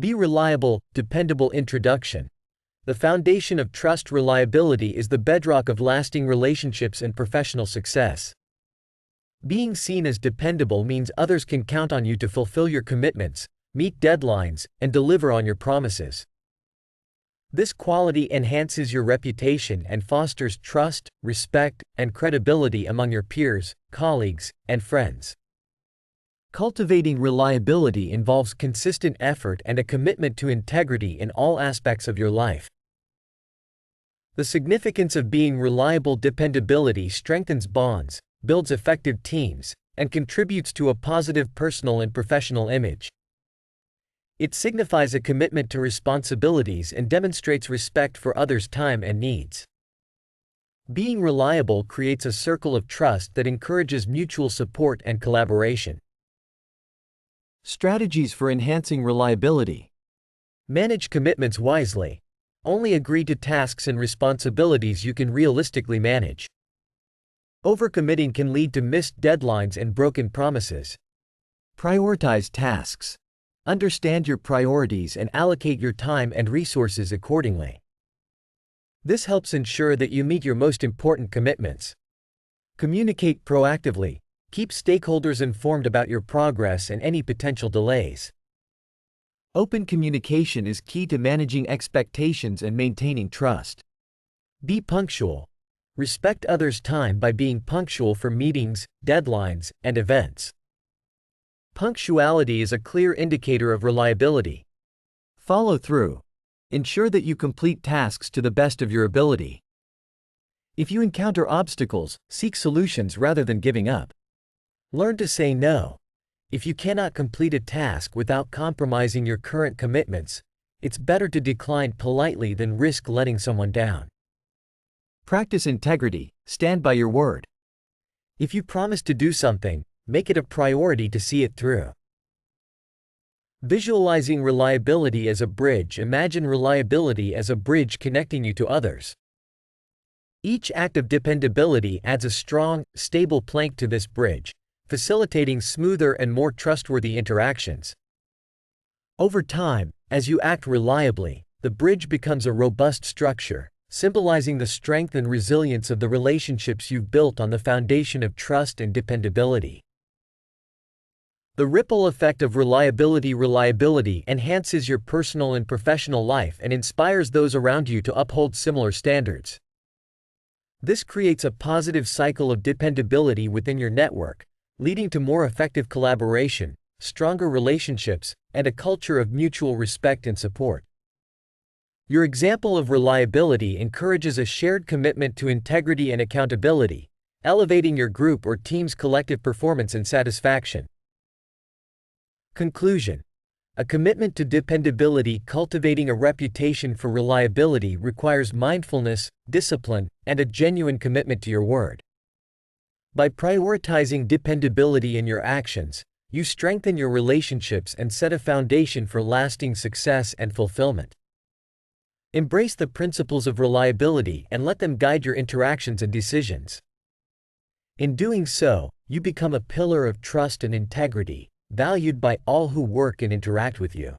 Be reliable, dependable. Introduction. The foundation of trust. Reliability is the bedrock of lasting relationships and professional success. Being seen as dependable means others can count on you to fulfill your commitments, meet deadlines, and deliver on your promises. This quality enhances your reputation and fosters trust, respect, and credibility among your peers, colleagues, and friends. Cultivating reliability involves consistent effort and a commitment to integrity in all aspects of your life. The significance of being reliable. Dependability strengthens bonds, builds effective teams, and contributes to a positive personal and professional image. It signifies a commitment to responsibilities and demonstrates respect for others' time and needs. Being reliable creates a circle of trust that encourages mutual support and collaboration. Strategies for enhancing reliability. Manage commitments wisely. Only agree to tasks and responsibilities you can realistically manage. Overcommitting can lead to missed deadlines and broken promises. Prioritize tasks. Understand your priorities and allocate your time and resources accordingly. This helps ensure that you meet your most important commitments. Communicate proactively. Keep stakeholders informed about your progress and any potential delays. Open communication is key to managing expectations and maintaining trust. Be punctual. Respect others' time by being punctual for meetings, deadlines, and events. Punctuality is a clear indicator of reliability. Follow through. Ensure that you complete tasks to the best of your ability. If you encounter obstacles, seek solutions rather than giving up. Learn to say no. If you cannot complete a task without compromising your current commitments, it's better to decline politely than risk letting someone down. Practice integrity. Stand by your word. If you promise to do something, make it a priority to see it through. Visualizing reliability as a bridge. Imagine reliability as a bridge connecting you to others. Each act of dependability adds a strong, stable plank to this bridge, facilitating smoother and more trustworthy interactions. Over time, as you act reliably, the bridge becomes a robust structure, symbolizing the strength and resilience of the relationships you've built on the foundation of trust and dependability. The ripple effect of reliability. Reliability enhances your personal and professional life and inspires those around you to uphold similar standards. This creates a positive cycle of dependability within your network, leading to more effective collaboration, stronger relationships, and a culture of mutual respect and support. Your example of reliability encourages a shared commitment to integrity and accountability, elevating your group or team's collective performance and satisfaction. Conclusion. A commitment to dependability. Cultivating a reputation for reliability requires mindfulness, discipline, and a genuine commitment to your word. By prioritizing dependability in your actions, you strengthen your relationships and set a foundation for lasting success and fulfillment. Embrace the principles of reliability and let them guide your interactions and decisions. In doing so, you become a pillar of trust and integrity, valued by all who work and interact with you.